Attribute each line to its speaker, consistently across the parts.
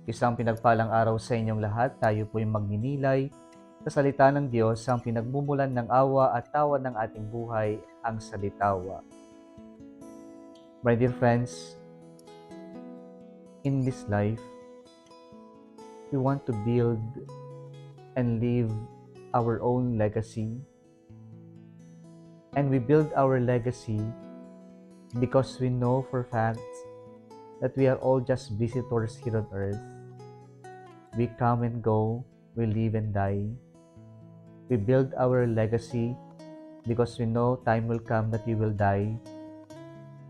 Speaker 1: Isang pinagpalang araw sa inyong lahat. Tayo po yung magninilay sa salita ng Diyos, ang pinagmumulan ng awa at tawa ng ating buhay, ang salitawa. My dear friends, in this life, we want to build and leave our own legacy. And we build our legacy because we know for facts that we are all just visitors here on earth. We come and go, we live and die. We build our legacy because we know time will come that we will die.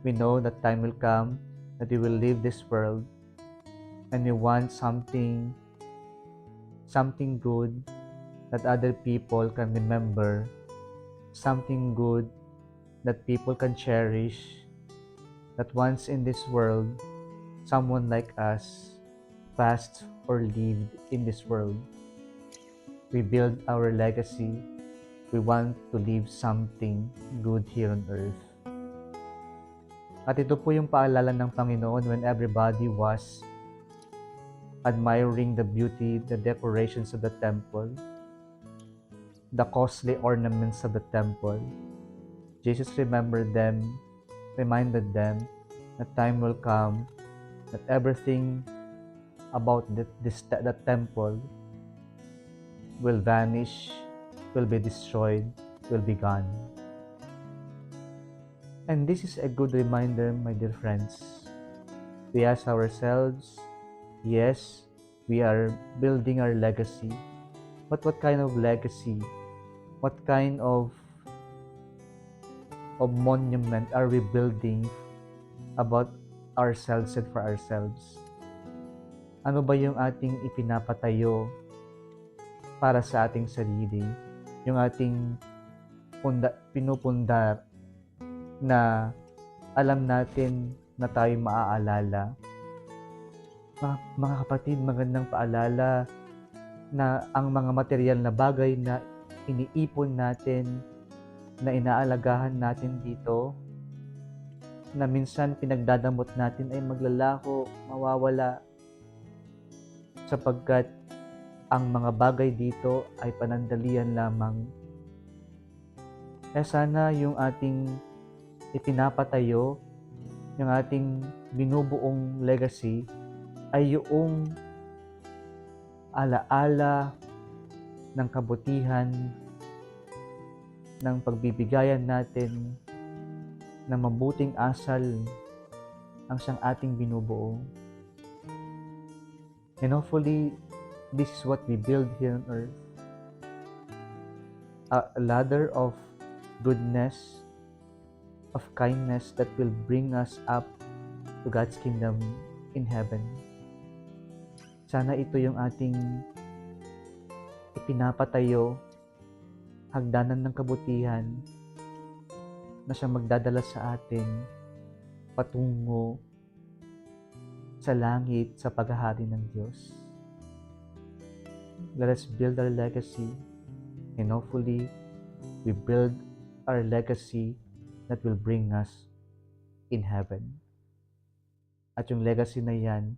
Speaker 1: We know that time will come that we will leave this world, and we want something good that other people can remember, something good that people can cherish, that once in this world, someone like us passed or lived in this world. We build our legacy. We want to leave something good here on earth. At ito po yung paalala ng Panginoon when everybody was admiring the beauty, the decorations of the temple, the costly ornaments of the temple. Jesus reminded them that time will come that everything about the temple will vanish, will be destroyed, will be gone. And this is a good reminder, my dear friends. We ask ourselves, yes, we are building our legacy, but what kind of legacy? What kind of monument are we building about ourselves and for ourselves? Ano ba yung ating ipinapatayo para sa ating sarili? Yung ating pinupundar na alam natin na tayo maaalala. Mga kapatid, magandang paalala na ang mga material na bagay na iniipon natin, na inaalagahan natin dito, na minsan pinagdadamot natin ay maglalaho, mawawala, sapagkat ang mga bagay dito ay panandalian lamang. Kaya sana yung ating ipinapatayo, yung ating binubuong legacy ay yung alaala ng kabutihan, ng pagbibigayan natin, ng mabuting asal ang siyang ating binubuo. And hopefully, this is what we build here on earth. A ladder of goodness, of kindness that will bring us up to God's kingdom in heaven. Sana ito yung ating ipinapatayo, hagdanan ng kabutihan na siyang magdadala sa atin patungo sa langit, sa paghahari ng Diyos. Let us build our legacy, and hopefully, we build our legacy that will bring us in heaven. At yung legacy na yan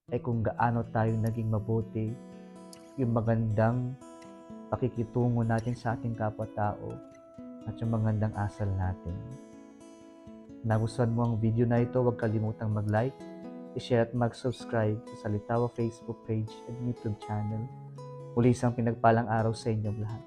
Speaker 1: ay kung gaano tayo naging mabuti, yung magandang pakikitungo natin sa ating kapwa-tao, at yung magandang asal natin. Nagustuhan mo ang video na ito, huwag kalimutang mag-like, i-share at mag-subscribe sa Salitawa Facebook page at YouTube channel. Muli isang pinagpalang araw sa inyong lahat.